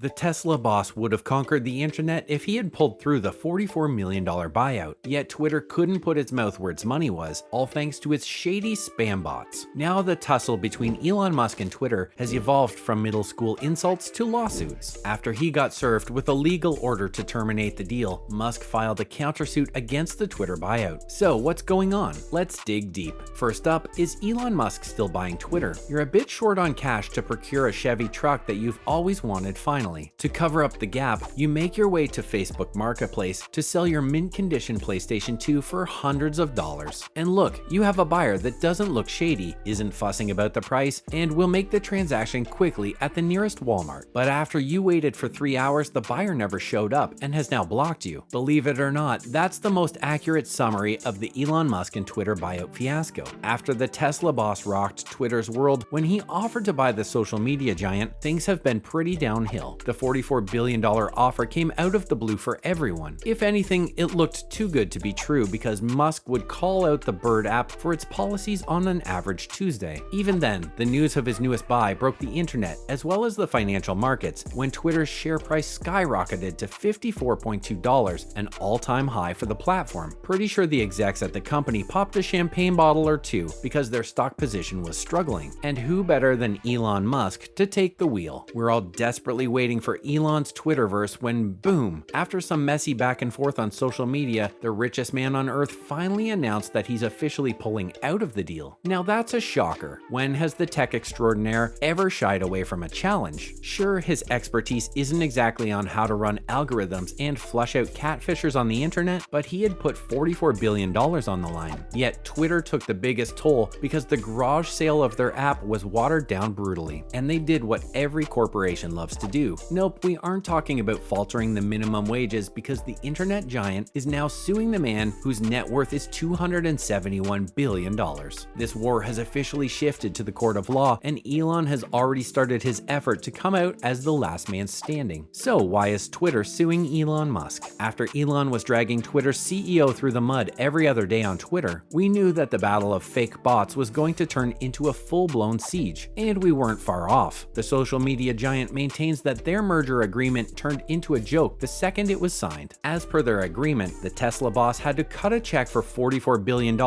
The Tesla boss would have conquered the internet if he had pulled through the $44 million buyout, yet Twitter couldn't put its mouth where its money was, all thanks to its shady spam bots. Now the tussle between Elon Musk and Twitter has evolved from middle school insults to lawsuits. After he got served with a legal order to terminate the deal, Musk filed a countersuit against the Twitter buyout. So what's going on? Let's dig deep. First up, is Elon Musk still buying Twitter? You're a bit short on cash to procure a Chevy truck that you've always wanted finally. To cover up the gap, you make your way to Facebook Marketplace to sell your mint condition PlayStation 2 for hundreds of dollars. And look, you have a buyer that doesn't look shady, isn't fussing about the price, and will make the transaction quickly at the nearest Walmart. But after you waited for 3 hours, the buyer never showed up and has now blocked you. Believe it or not, that's the most accurate summary of the Elon Musk and Twitter buyout fiasco. After the Tesla boss rocked Twitter's world when he offered to buy the social media giant, things have been pretty downhill. The $44 billion offer came out of the blue for everyone. If anything, it looked too good to be true because Musk would call out the Bird app for its policies on an average Tuesday. Even then, the news of his newest buy broke the internet as well as the financial markets when Twitter's share price skyrocketed to $54.2, an all-time high for the platform. Pretty sure the execs at the company popped a champagne bottle or two because their stock position was struggling. And who better than Elon Musk to take the wheel? We're all desperately waiting for Elon's Twitterverse when boom, after some messy back and forth on social media, the richest man on earth finally announced that he's officially pulling out of the deal. Now that's a shocker. When has the tech extraordinaire ever shied away from a challenge? Sure, his expertise isn't exactly on how to run algorithms and flush out catfishers on the internet, but he had put $44 billion on the line. Yet Twitter took the biggest toll because the garage sale of their app was watered down brutally, and they did what every corporation loves to do. Nope, we aren't talking about faltering the minimum wages because the internet giant is now suing the man whose net worth is $271 billion. This war has officially shifted to the court of law, and Elon has already started his effort to come out as the last man standing. So why is Twitter suing Elon Musk? After Elon was dragging Twitter's CEO through the mud every other day on Twitter, we knew that the battle of fake bots was going to turn into a full-blown siege, and we weren't far off. The social media giant maintains that their merger agreement turned into a joke the second it was signed. As per their agreement, the Tesla boss had to cut a check for $44 billion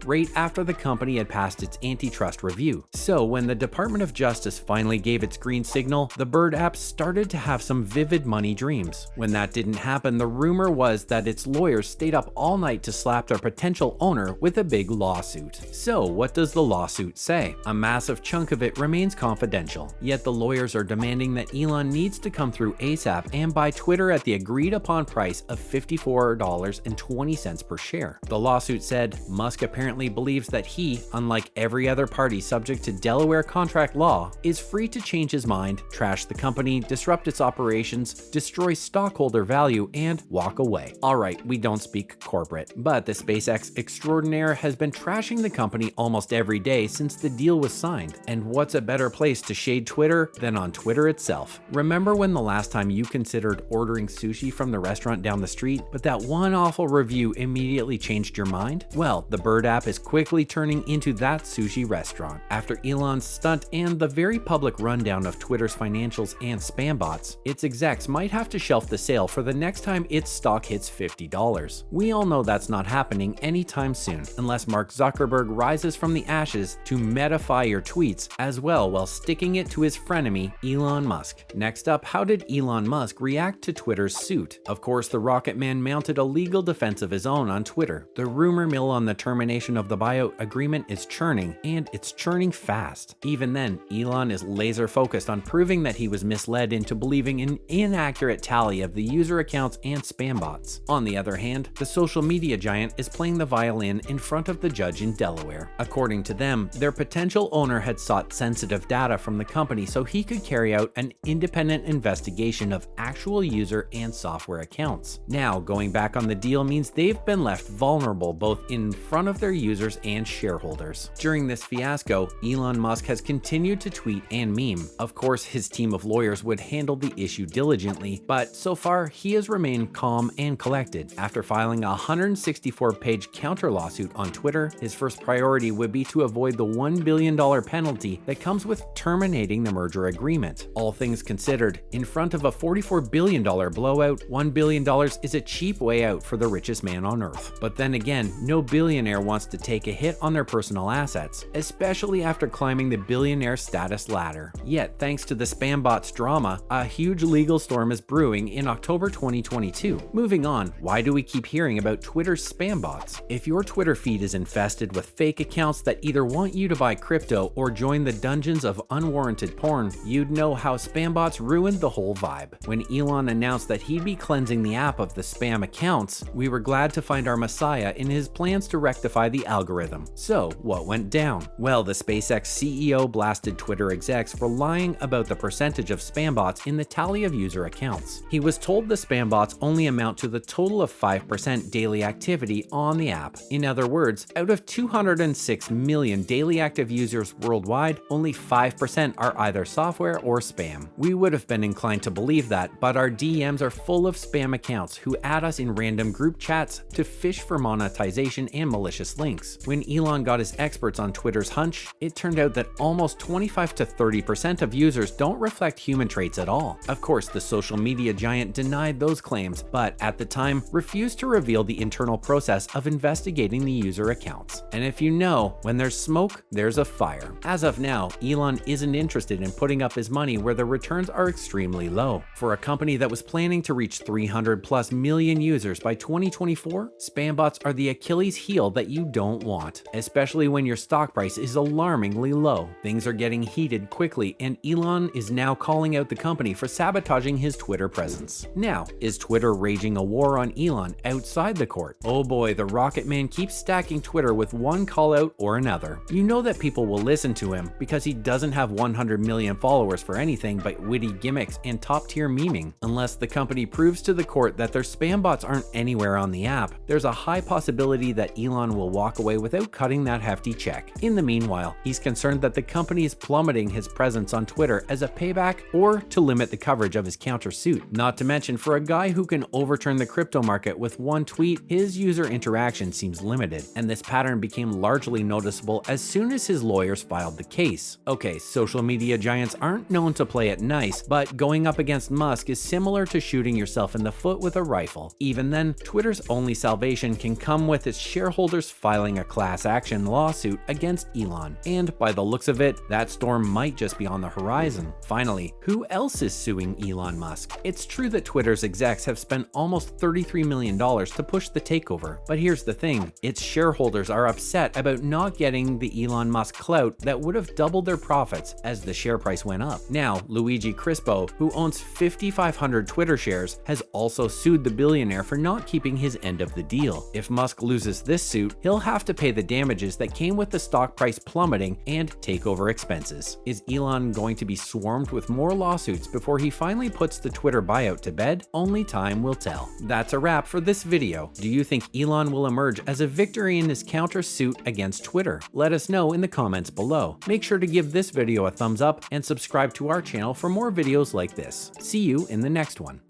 right after the company had passed its antitrust review. So when the Department of Justice finally gave its green signal, the Bird app started to have some vivid money dreams. When that didn't happen, the rumor was that its lawyers stayed up all night to slap their potential owner with a big lawsuit. So what does the lawsuit say? A massive chunk of it remains confidential, yet the lawyers are demanding that Elon needs to come through ASAP and buy Twitter at the agreed upon price of $54.20 per share. The lawsuit said Musk apparently believes that he, unlike every other party subject to Delaware contract law, is free to change his mind, trash the company, disrupt its operations, destroy stockholder value, and walk away. Alright, we don't speak corporate, but the SpaceX extraordinaire has been trashing the company almost every day since the deal was signed. And what's a better place to shade Twitter than on Twitter itself? Remember when the last time you considered ordering sushi from the restaurant down the street, but that one awful review immediately changed your mind? Well, the Bird app is quickly turning into that sushi restaurant. After Elon's stunt and the very public rundown of Twitter's financials and spam bots, its execs might have to shelf the sale for the next time its stock hits $50. We all know that's not happening anytime soon, unless Mark Zuckerberg rises from the ashes to metify your tweets as well while sticking it to his frenemy, Elon Musk. Next up, how did Elon Musk react to Twitter's suit? Of course, the Rocket Man mounted a legal defense of his own on Twitter. The rumor mill on the termination of the buyout agreement is churning, and it's churning fast. Even then, Elon is laser focused on proving that he was misled into believing an inaccurate tally of the user accounts and spam bots. On the other hand, the social media giant is playing the violin in front of the judge in Delaware. According to them, their potential owner had sought sensitive data from the company so he could carry out an independent investigation of actual user and software accounts. Now, going back on the deal means they've been left vulnerable both in front of their users and shareholders. During this fiasco, Elon Musk has continued to tweet and meme. Of course, his team of lawyers would handle the issue diligently, but so far he has remained calm and collected. After filing a 164-page counter lawsuit on Twitter, his first priority would be to avoid the $1 billion penalty that comes with terminating the merger agreement. All things considered, Third, in front of a $44 billion blowout, $1 billion is a cheap way out for the richest man on earth. But then again, no billionaire wants to take a hit on their personal assets, especially after climbing the billionaire status ladder. Yet, thanks to the spam bots drama, a huge legal storm is brewing in October 2022. Moving on, why do we keep hearing about Twitter's spam bots? If your Twitter feed is infested with fake accounts that either want you to buy crypto or join the dungeons of unwarranted porn, you'd know how spam bots ruined the whole vibe. When Elon announced that he'd be cleansing the app of the spam accounts, we were glad to find our messiah in his plans to rectify the algorithm. So, what went down? Well, the SpaceX CEO blasted Twitter execs for lying about the percentage of spam bots in the tally of user accounts. He was told the spam bots only amount to the total of 5% daily activity on the app. In other words, out of 206 million daily active users worldwide, only 5% are either software or spam. We would have been inclined to believe that, but our DMs are full of spam accounts who add us in random group chats to fish for monetization and malicious links. When Elon got his experts on Twitter's hunch, it turned out that almost 25 to 30% of users don't reflect human traits at all. Of course, the social media giant denied those claims, but at the time refused to reveal the internal process of investigating the user accounts. And if you know, when there's smoke, there's a fire. As of now, Elon isn't interested in putting up his money where the returns are extremely low. For a company that was planning to reach 300+ million users by 2024, spam bots are the Achilles heel that you don't want, especially when your stock price is alarmingly low. Things are getting heated quickly, and Elon is now calling out the company for sabotaging his Twitter presence. Now, is Twitter raging a war on Elon outside the court? Oh boy, the Rocket Man keeps stacking Twitter with one call out or another. You know that people will listen to him because he doesn't have 100 million followers for anything but witty gimmicks and top-tier memeing. Unless the company proves to the court that their spam bots aren't anywhere on the app, there's a high possibility that Elon will walk away without cutting that hefty check. In the meanwhile, he's concerned that the company is plummeting his presence on Twitter as a payback or to limit the coverage of his countersuit. Not to mention, for a guy who can overturn the crypto market with one tweet, his user interaction seems limited, and this pattern became largely noticeable as soon as his lawyers filed the case. Okay, social media giants aren't known to play it nice, but going up against Musk is similar to shooting yourself in the foot with a rifle. Even then, Twitter's only salvation can come with its shareholders filing a class action lawsuit against Elon. And by the looks of it, that storm might just be on the horizon. Finally, who else is suing Elon Musk? It's true that Twitter's execs have spent almost $33 million to push the takeover, but here's the thing, its shareholders are upset about not getting the Elon Musk clout that would have doubled their profits as the share price went up. Now, Luigi Crispo, who owns 5,500 Twitter shares, has also sued the billionaire for not keeping his end of the deal. If Musk loses this suit, he'll have to pay the damages that came with the stock price plummeting and takeover expenses. Is Elon going to be swarmed with more lawsuits before he finally puts the Twitter buyout to bed? Only time will tell. That's a wrap for this video. Do you think Elon will emerge as a victory in his countersuit against Twitter? Let us know in the comments below. Make sure to give this video a thumbs up and subscribe to our channel for more videos like this. See you in the next one.